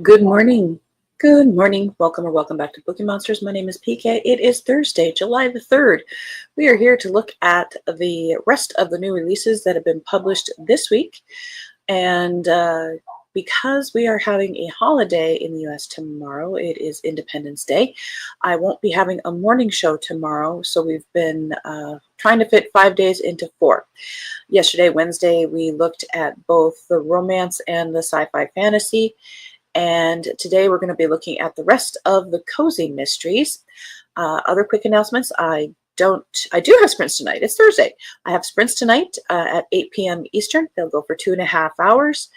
Good morning. Good morning. Welcome or welcome back to Bookeemonsters. My name is PK. It is Thursday, July the 3rd. We are here to look at the rest of the new releases that have been published this week. And because we are having a holiday in the US tomorrow, it is Independence Day. I won't be having a morning show tomorrow, so we've been trying to fit 5 days into 4. Yesterday, Wednesday, we looked at both the romance and the sci-fi fantasy. And today we're going to be looking at the rest of the cozy mysteries. Other quick announcements. I do have sprints tonight. It's Thursday. I have sprints tonight at 8 p.m. Eastern. They'll go for 2.5 hours.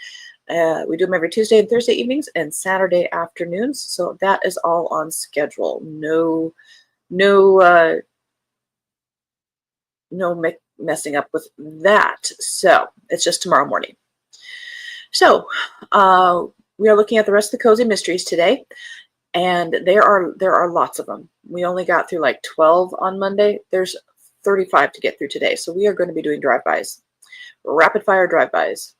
We do them every Tuesday and Thursday evenings and Saturday afternoons. So that is all on schedule. No messing up with that. So it's just tomorrow morning. So we are looking at the rest of the cozy mysteries today, and there are lots of them. We only got through like 12 on Monday. There's 35 to get through today, so we are going to be doing drive-bys, rapid fire drive-bys.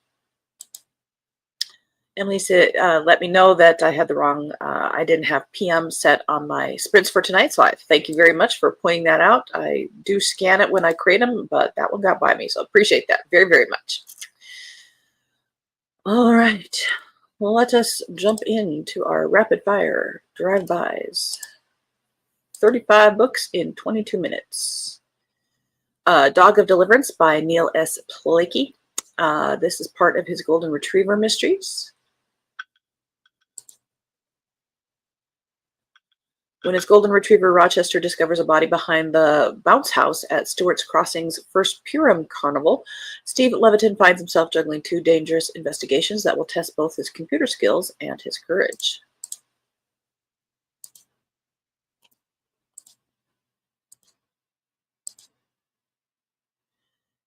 Emily said, let me know that I had the wrong, I didn't have PM set on my sprints for tonight, so I thank you very much for pointing that out. I do scan it when I create them, but that one got by me, so appreciate that very, very much. All right. Well, let us jump into our rapid fire drive-bys. 35 books in 22 minutes. Dog of Deliverance by Neil S. Plakey. This is part of his Golden Retriever mysteries. When his Golden Retriever Rochester discovers a body behind the bounce house at Stewart's Crossing's first Purim Carnival, Steve Levitin finds himself juggling 2 dangerous investigations that will test both his computer skills and his courage.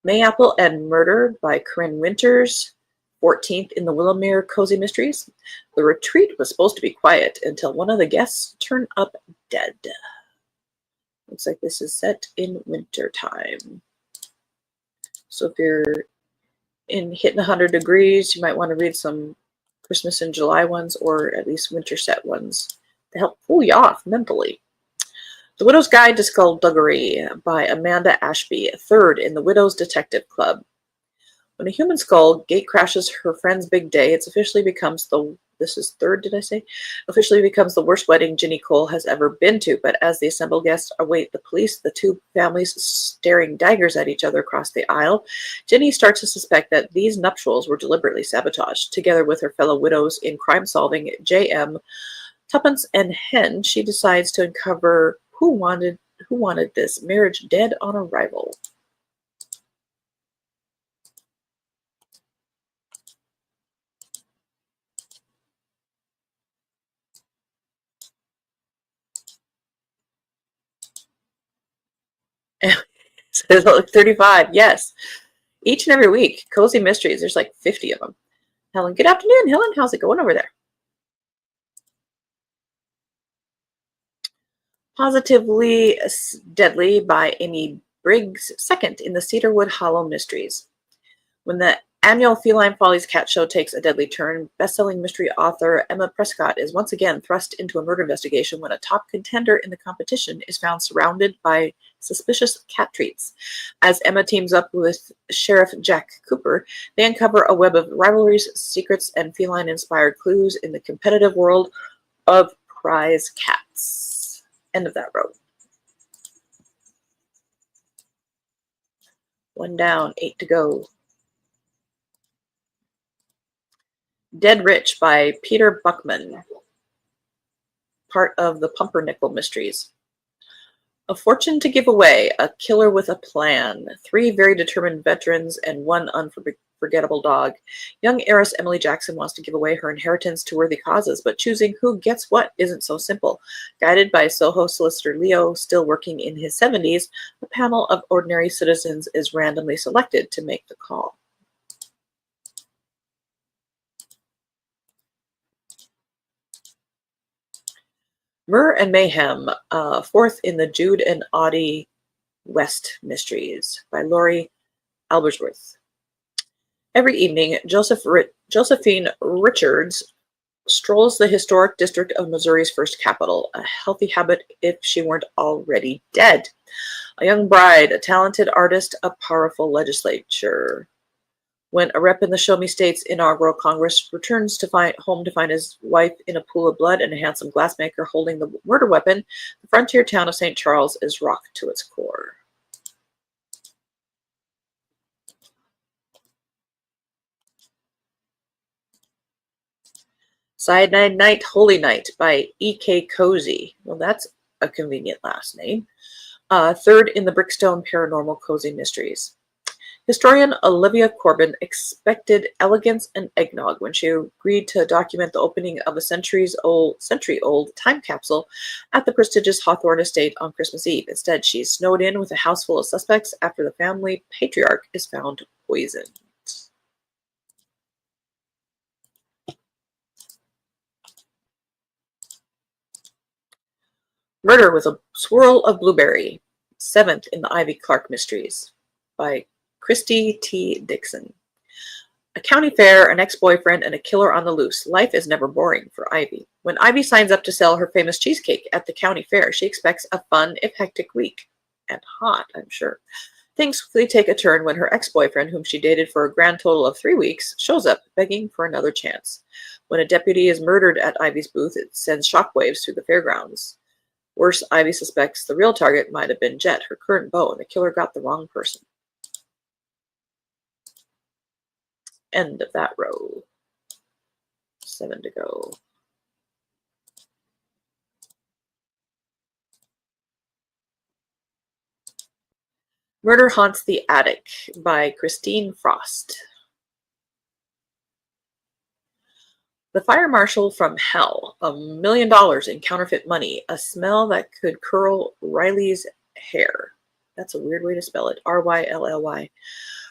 Mayapple and Murder by Corinne Winters, 14th in the Willowmere Cozy Mysteries. The retreat was supposed to be quiet until one of the guests turned up dead. Looks like this is set in winter time. So if you're hitting 100 degrees, you might want to read some Christmas in July ones, or at least winter set ones to help cool you off mentally. The Widow's Guide to Skullduggery by Amanda Ashby, 3rd in the Widow's Detective Club. When a human skull gate crashes her friend's big day, it officially becomes officially becomes the worst wedding Ginny Cole has ever been to. But as the assembled guests await the police, the 2 families staring daggers at each other across the aisle, Ginny starts to suspect that these nuptials were deliberately sabotaged. Together with her fellow widows in crime-solving J.M., Tuppence, and Hen, she decides to uncover who wanted this marriage dead on arrival. So 35, yes. Each and every week, Cozy Mysteries, there's like 50 of them. Helen, good afternoon. Helen, how's it going over there? Positively Deadly by Amy Briggs, 2nd in the Cedarwood Hollow Mysteries. When the annual Feline Follies cat show takes a deadly turn, best-selling mystery author Emma Prescott is once again thrust into a murder investigation when a top contender in the competition is found surrounded by suspicious cat treats. As Emma teams up with Sheriff Jack Cooper, they uncover a web of rivalries, secrets, and feline-inspired clues in the competitive world of prize cats. End of that road. 1 down, 8 to go. Dead Rich by Peter Buckman, part of the Pumpernickel Mysteries. A fortune to give away, a killer with a plan, 3 very determined veterans, and 1 unforgettable dog. Young heiress Emily Jackson wants to give away her inheritance to worthy causes, but choosing who gets what isn't so simple. Guided by Soho solicitor Leo, still working in his 70s, a panel of ordinary citizens is randomly selected to make the call. Myrrh and Mayhem, 4th in the Jude and Audie West Mysteries by Laurie Albersworth. Every evening, Josephine Richards strolls the historic district of Missouri's first capital, a healthy habit if she weren't already dead. A young bride, a talented artist, a powerful legislature. When a rep in the Show Me State's inaugural Congress returns home to find his wife in a pool of blood and a handsome glassmaker holding the murder weapon, the frontier town of St. Charles is rocked to its core. Cyanide Night, Holy Night by E.K. Cozy. Well, that's a convenient last name. Third in the Brickstone Paranormal Cozy Mysteries. Historian Olivia Corbin expected elegance and eggnog when she agreed to document the opening of a century-old time capsule at the prestigious Hawthorne estate on Christmas Eve. Instead, she's snowed in with a house full of suspects after the family patriarch is found poisoned. Murder with a Swirl of Blueberry, seventh in the Ivy Clark Mysteries, by Christy T. Dixon. A county fair, an ex-boyfriend, and a killer on the loose. Life is never boring for Ivy. When Ivy signs up to sell her famous cheesecake at the county fair, she expects a fun, if hectic, week. And hot, I'm sure. Things quickly take a turn when her ex-boyfriend, whom she dated for a grand total of 3 weeks, shows up, begging for another chance. When a deputy is murdered at Ivy's booth, it sends shockwaves through the fairgrounds. Worse, Ivy suspects the real target might have been Jet, her current beau, and the killer got the wrong person. End of that row. 7 to go. Murder Haunts the Attic by Christine Frost. The fire marshal from hell, $1 million in counterfeit money, a smell that could curl Riley's hair. That's a weird way to spell it. R-Y-L-L-Y.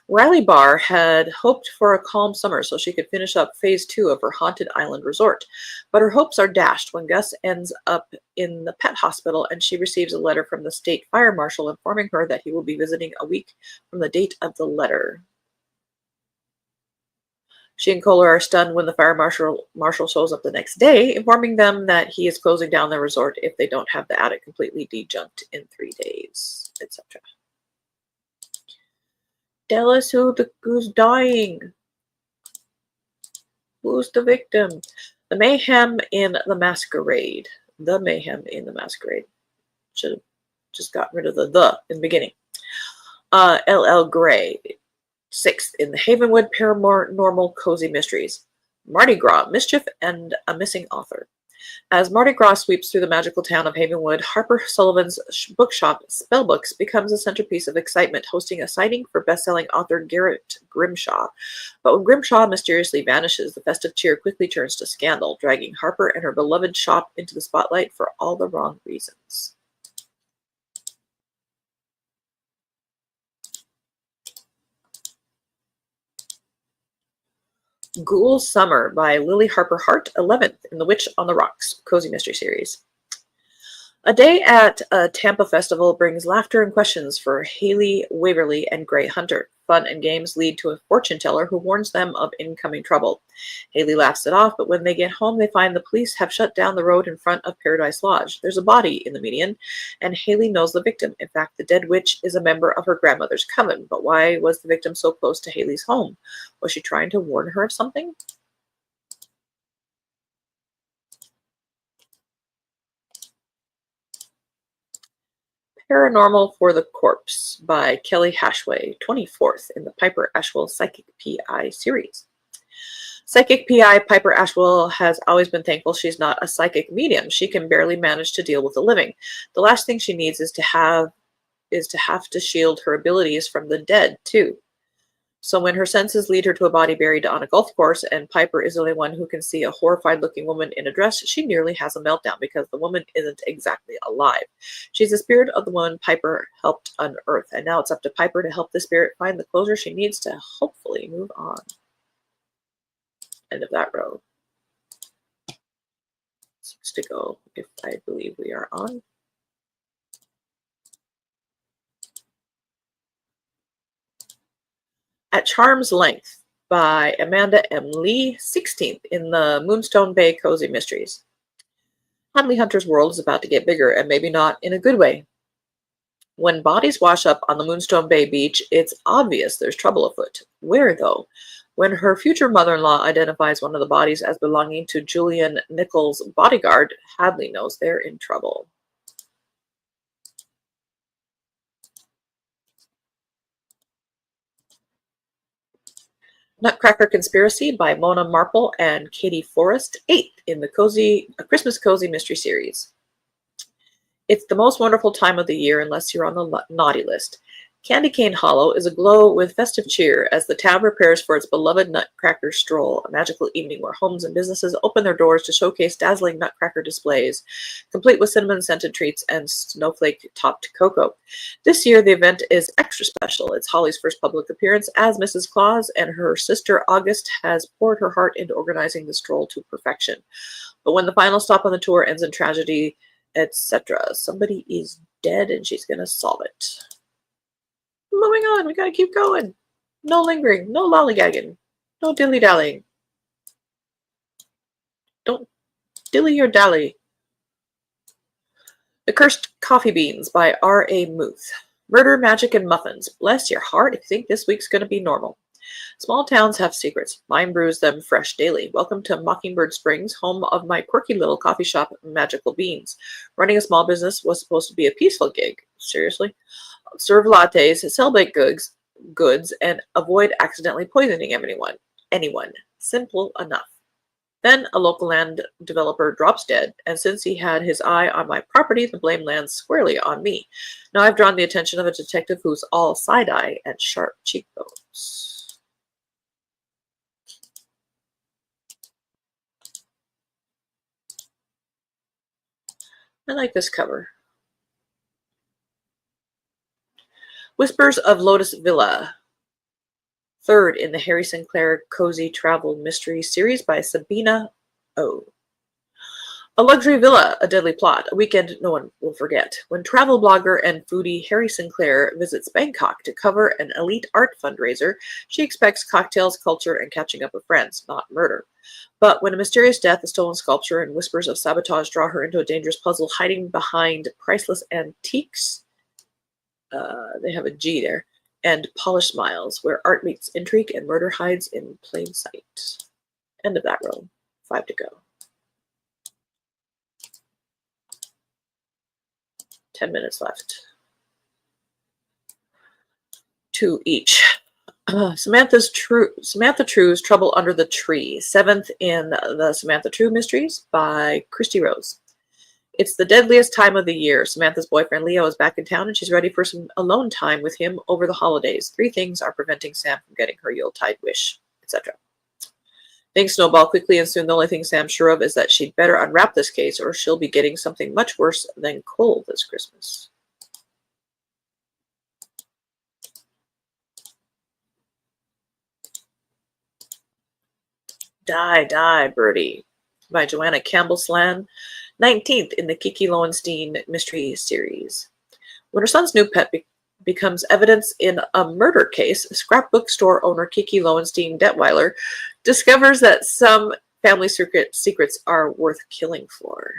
Riley Barr had hoped for a calm summer so she could finish up phase 2 of her haunted island resort. But her hopes are dashed when Gus ends up in the pet hospital and she receives a letter from the state fire marshal informing her that he will be visiting a week from the date of the letter. She and Kohler are stunned when the fire marshal shows up the next day, informing them that he is closing down the resort if they don't have the attic completely dejunked in 3 days, etc. Tell us who's dying. Who's the victim? The mayhem in the masquerade. The mayhem in the masquerade. Should have just gotten rid of the in the beginning. L.L. Gray. 6th in the Havenwood Paranormal Cozy Mysteries. Mardi Gras, Mischief, and a Missing Author. As Mardi Gras sweeps through the magical town of Havenwood, Harper Sullivan's bookshop, Spellbooks, becomes a centerpiece of excitement, hosting a sighting for best-selling author Garrett Grimshaw. But when Grimshaw mysteriously vanishes, the festive cheer quickly turns to scandal, dragging Harper and her beloved shop into the spotlight for all the wrong reasons. Ghoul Summer by Lily Harper Hart, 11th in the Witch on the Rocks Cozy Mystery Series. A day at a Tampa festival brings laughter and questions for Haley Waverly and Gray Hunter. Fun and games lead to a fortune teller who warns them of incoming trouble. Haley laughs it off, but when they get home, they find the police have shut down the road in front of Paradise Lodge. There's a body in the median, and Haley knows the victim. In fact, the dead witch is a member of her grandmother's coven. But why was the victim so close to Haley's home? Was she trying to warn her of something? Paranormal for the Corpse by Kelly Hashway, 24th in the Piper Ashwell Psychic PI series. Psychic PI Piper Ashwell has always been thankful she's not a psychic medium. She can barely manage to deal with the living. The last thing she needs is to have to shield her abilities from the dead, too. So when her senses lead her to a body buried on a golf course and Piper is the only one who can see a horrified-looking woman in a dress, she nearly has a meltdown because the woman isn't exactly alive. She's the spirit of the woman Piper helped unearth, and now it's up to Piper to help the spirit find the closure she needs to hopefully move on. End of that row. 6 to go, if I believe we are on. At Charm's Length by Amanda M. Lee. 16th in the Moonstone Bay Cozy Mysteries. Hadley Hunter's world is about to get bigger, and maybe not in a good way. When bodies wash up on the Moonstone Bay beach, it's obvious there's trouble afoot. Where, though? When her future mother-in-law identifies one of the bodies as belonging to Julian Nichols' bodyguard, Hadley knows they're in trouble. Nutcracker Conspiracy by Mona Marple and Katie Forrest, 8th in the Christmas Cozy Mystery Series. It's the most wonderful time of the year unless you're on the naughty list. Candy Cane Hollow is aglow with festive cheer as the town prepares for its beloved Nutcracker Stroll, a magical evening where homes and businesses open their doors to showcase dazzling Nutcracker displays, complete with cinnamon-scented treats and snowflake-topped cocoa. This year, the event is extra special. It's Holly's first public appearance as Mrs. Claus, and her sister August has poured her heart into organizing the stroll to perfection. But when the final stop on the tour ends in tragedy, etc., somebody is dead and she's going to solve it. Moving on, we gotta keep going. No lingering, no lollygagging, no dilly-dallying. Don't dilly or dally. The Cursed Coffee Beans by R.A. Muth. Murder, magic, and muffins. Bless your heart if you think this week's gonna be normal. Small towns have secrets. Mine brews them fresh daily. Welcome to Mockingbird Springs, home of my quirky little coffee shop, Magical Beans. Running a small business was supposed to be a peaceful gig. Seriously? Serve lattes, sell baked goods, and avoid accidentally poisoning anyone. Simple enough. Then a local land developer drops dead, and since he had his eye on my property, the blame lands squarely on me. Now I've drawn the attention of a detective who's all side-eye and sharp cheekbones. I like this cover. Whispers of Lotus Villa, 3rd in the Harry Sinclair Cozy Travel Mystery Series by Sabina O. A luxury villa, a deadly plot, a weekend no one will forget. When travel blogger and foodie Harry Sinclair visits Bangkok to cover an elite art fundraiser, she expects cocktails, culture, and catching up with friends, not murder. But when a mysterious death, a stolen sculpture, and whispers of sabotage draw her into a dangerous puzzle hiding behind priceless antiques, they have a G there, and polished smiles, where art meets intrigue and murder hides in plain sight. End of that row. 5 to go. 10 minutes left. 2 each. Samantha True's Trouble Under the Tree, 7th in the Samantha True Mysteries by Christy Rose. It's the deadliest time of the year. Samantha's boyfriend Leo is back in town and she's ready for some alone time with him over the holidays. 3 things are preventing Sam from getting her Yuletide wish, etc. Things snowball quickly, and soon the only thing Sam's sure of is that she'd better unwrap this case or she'll be getting something much worse than coal this Christmas. Die, Die, Birdie by Joanna Campbell Slan, 19th in the Kiki Lowenstein Mystery Series. When her son's new pet becomes evidence in a murder case, scrapbook store owner Kiki Lowenstein Detweiler discovers that some family secrets are worth killing for.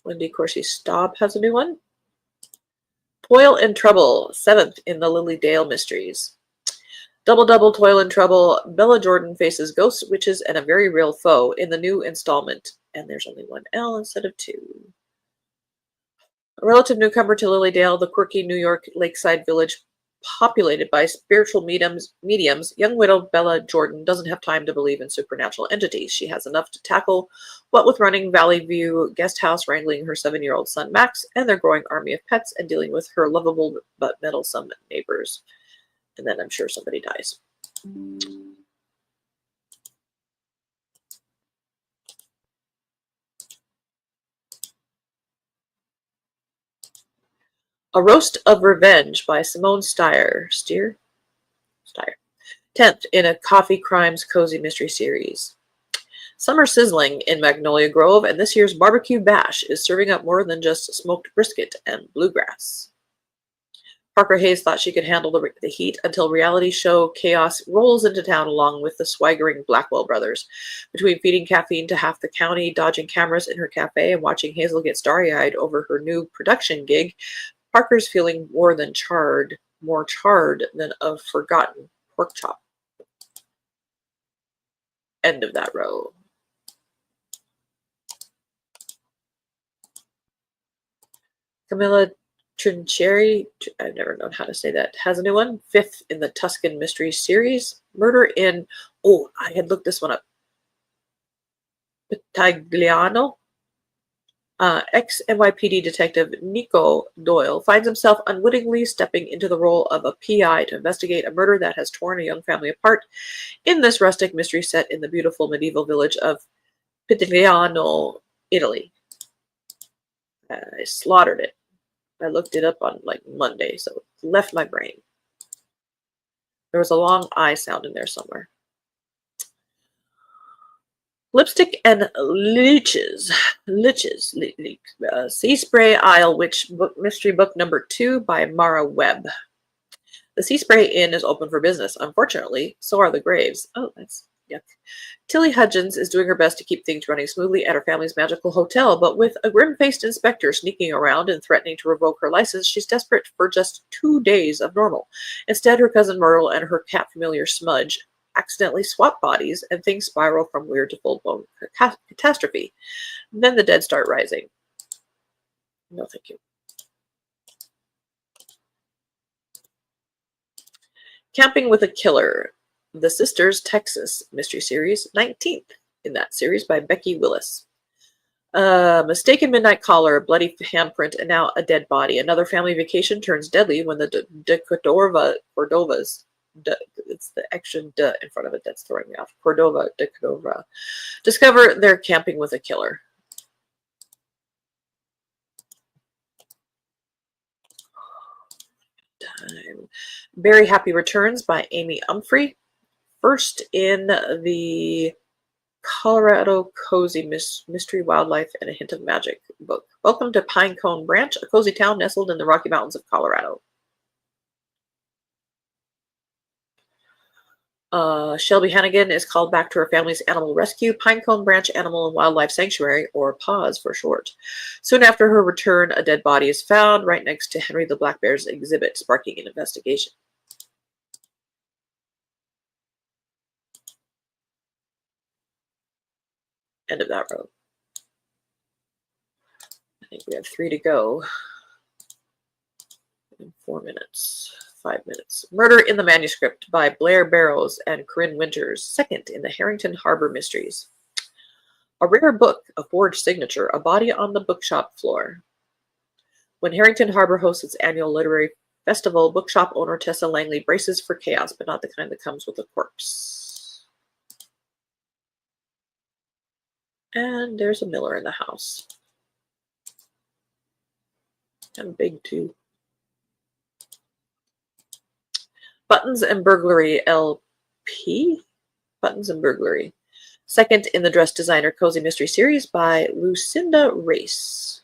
Wendy Corsi Staub has a new one. Toil and Trouble, 7th in the Lily Dale Mysteries. Double, Toil and Trouble. Bella Jordan faces ghosts, witches, and a very real foe in the new installment. And there's only 1 L instead of 2. A relative newcomer to Lilydale, the quirky New York lakeside village populated by spiritual mediums, young widow Bella Jordan doesn't have time to believe in supernatural entities. She has enough to tackle, what with running Valley View guest house, wrangling her 7-year-old son Max, and their growing army of pets, and dealing with her lovable but meddlesome neighbors. And then I'm sure somebody dies. A Roast of Revenge by Simone Steyer. 10th in a Coffee Crimes Cozy Mystery Series. Summer sizzling in Magnolia Grove, and this year's barbecue bash is serving up more than just smoked brisket and bluegrass. Parker Hayes thought she could handle the heat until reality show chaos rolls into town along with the swaggering Blackwell brothers. Between feeding caffeine to half the county, dodging cameras in her cafe, and watching Hazel get starry-eyed over her new production gig, Parker's feeling more charred than a forgotten pork chop. End of that row. Camilla Trincheri, I've never known how to say that, has a new one, 5th in the Tuscan Mystery Series. Murder in, I had looked this one up. Pitagliano. Ex-NYPD detective Nico Doyle finds himself unwittingly stepping into the role of a PI to investigate a murder that has torn a young family apart in this rustic mystery set in the beautiful medieval village of Pitigliano, Italy. I slaughtered it. I looked it up on like Monday, so it left my brain. There was a long I sound in there somewhere. Lipstick and Leeches. Sea Spray Isle Witch Mystery Book number 2 by Mara Webb. The Sea Spray Inn is open for business. Unfortunately, so are the graves. Oh, that's yuck. Tilly Hudgens is doing her best to keep things running smoothly at her family's magical hotel, but with a grim-faced inspector sneaking around and threatening to revoke her license, she's desperate for just 2 days of normal. Instead, her cousin Myrtle and her cat familiar Smudge accidentally swap bodies, and things spiral from weird to full-blown catastrophe. Then the dead start rising. No, thank you. Camping with a Killer. The Sisters, Texas Mystery Series, 19th in that series by Becky Willis. Mistaken midnight caller, bloody handprint, and now a dead body. Another family vacation turns deadly when the Cordovas, it's the extra "d" in front of it that's throwing me off. Cordova, discover they're camping with a killer. Very Happy Returns by Amy Umphrey. First in the Colorado Cozy Mystery, Wildlife, and a Hint of Magic book. Welcome to Pinecone Branch, a cozy town nestled in the Rocky Mountains of Colorado. Shelby Hannigan is called back to her family's animal rescue, Pinecone Branch Animal and Wildlife Sanctuary, or PAWS for short. Soon after her return, a dead body is found right next to Henry the Black Bear's exhibit, sparking an investigation. End of that row. I think we have 3 to go. In 4 minutes. 5 minutes. Murder in the Manuscript by Blair Barrows and Corinne Winters, 2nd in the Harrington Harbor Mysteries. A rare book, a forged signature, a body on the bookshop floor. When Harrington Harbor hosts its annual literary festival, bookshop owner Tessa Langley braces for chaos, but not the kind that comes with a corpse. And there's a Miller in the house. And big too. Buttons and Burglary LP? Buttons and Burglary. 2nd in the Dress Designer Cozy Mystery Series by Lucinda Race.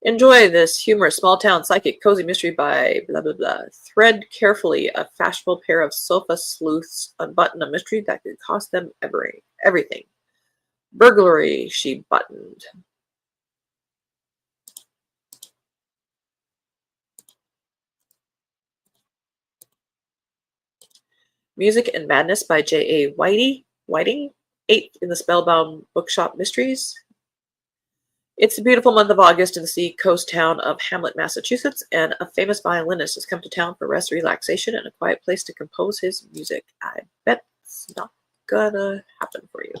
Enjoy this humorous small-town psychic cozy mystery by blah, blah, blah. Thread carefully a fashionable pair of sofa sleuths unbutton a mystery that could cost them everything. Burglary, she buttoned. Music and Madness by J.A. Whiting, 8th in the Spellbound Bookshop Mysteries. It's the beautiful month of August in the sea-coast town of Hamlet, Massachusetts, and a famous violinist has come to town for rest, relaxation, and a quiet place to compose his music. I bet it's not gonna happen for you.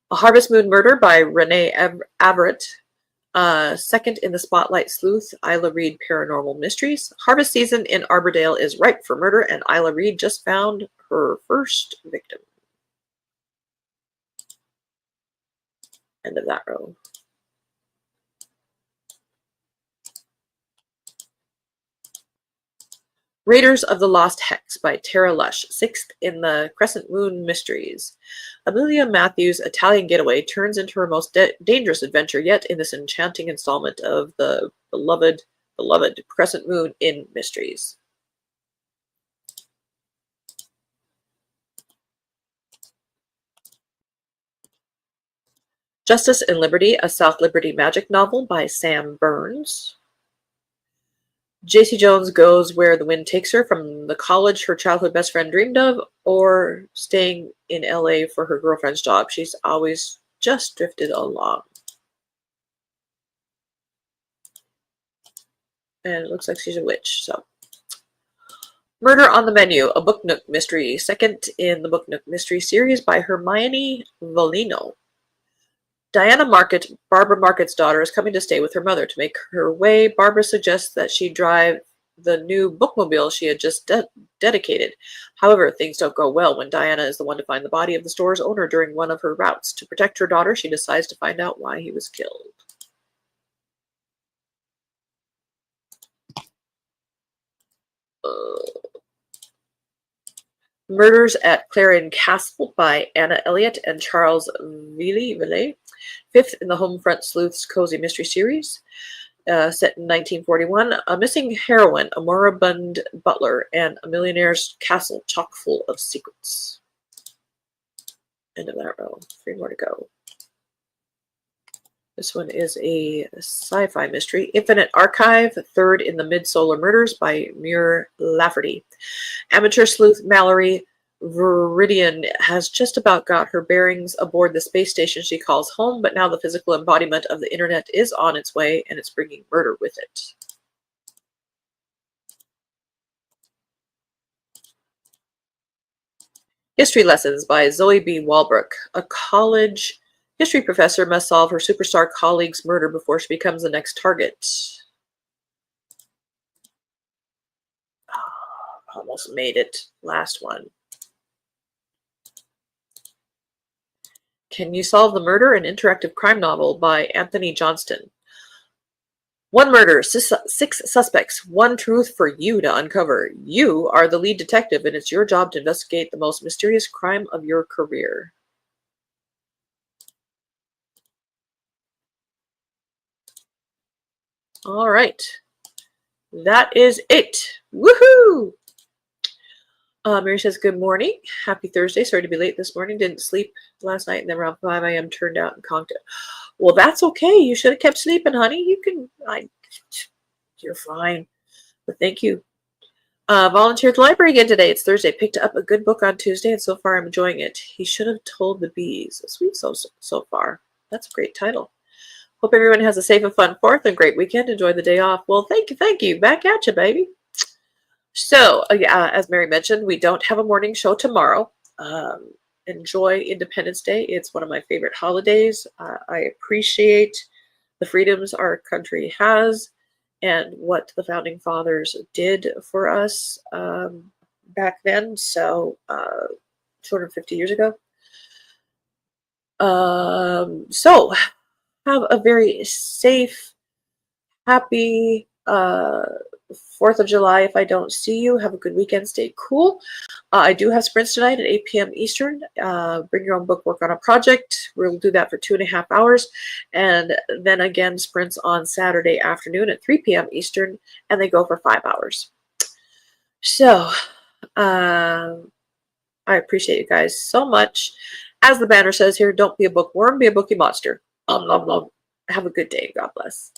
A Harvest Moon Murder by Renee Averett. 2nd in the Spotlight Sleuth, Isla Reed Paranormal Mysteries. Harvest season in Arbordale is ripe for murder, and Isla Reed just found her first victim. End of that row. Raiders of the Lost Hex by Tara Lush, 6th in the Crescent Moon Mysteries. Amelia Matthews' Italian getaway turns into her most dangerous adventure yet in this enchanting installment of the beloved Crescent Moon in Mysteries. Justice and Liberty, a South Liberty magic novel by Sam Burns. J.C. Jones goes where the wind takes her, from the college her childhood best friend dreamed of, or staying in LA for her girlfriend's job. She's always just drifted along. And it looks like she's a witch, so. Murder on the Menu, a Book Nook mystery, 2nd in the Book Nook mystery series by Hermione Volino. Diana Market, Barbara Market's daughter, is coming to stay with her mother. To make her way, Barbara suggests that she drive the new bookmobile she had just dedicated. However, things don't go well when Diana is the one to find the body of the store's owner during one of her routes. To protect her daughter, she decides to find out why he was killed. Murders at Clarion Castle by Anna Elliott and Charles Ville, 5th in the Homefront Sleuths Cozy Mystery Series, set in 1941. A missing heroine, a moribund butler, and a millionaire's castle chock full of secrets. End of that row. 3 more to go. This one is a sci-fi mystery. Infinite Archive, 3rd in the Mid-Solar Murders by Muir Lafferty. Amateur sleuth Mallory Viridian has just about got her bearings aboard the space station she calls home, but now the physical embodiment of the internet is on its way, and it's bringing murder with it. History Lessons by Zoe B. Walbrook. A college history professor must solve her superstar colleague's murder before she becomes the next target. Oh, almost made it. Last one. Can You Solve the Murder? An interactive crime novel by Anthony Johnston. 1 murder, 6 suspects, 1 truth for you to uncover. You are the lead detective, and it's your job to investigate the most mysterious crime of your career. All right. That is it. Woohoo! Mary says, good morning. Happy Thursday. Sorry to be late this morning. Didn't sleep last night, and then around 5 a.m. turned out and conked it. Well, that's okay. You should have kept sleeping, honey. You're fine. But thank you. Volunteered at the library again today. It's Thursday. Picked up a good book on Tuesday, and so far I'm enjoying it. He Should Have Told the Bees. Sweet so far. That's a great title. Hope everyone has a safe and fun 4th and great weekend. Enjoy the day off. Well, thank you. Back at you, baby. So, as Mary mentioned, we don't have a morning show tomorrow. Enjoy Independence Day. It's one of my favorite holidays. I appreciate the freedoms our country has and what the Founding Fathers did for us back then, so 250 years ago. So, have a very safe, happy 4th of July. If I don't see you, have a good weekend. Stay cool. I do have sprints tonight at 8 p.m. Eastern. Bring your own book, work on a project. We'll do that for 2.5 hours. And then again, sprints on Saturday afternoon at 3 p.m. Eastern, and they go for 5 hours. So, I appreciate you guys so much. As the banner says here, don't be a bookworm, be a bookie monster. Have a good day. God bless.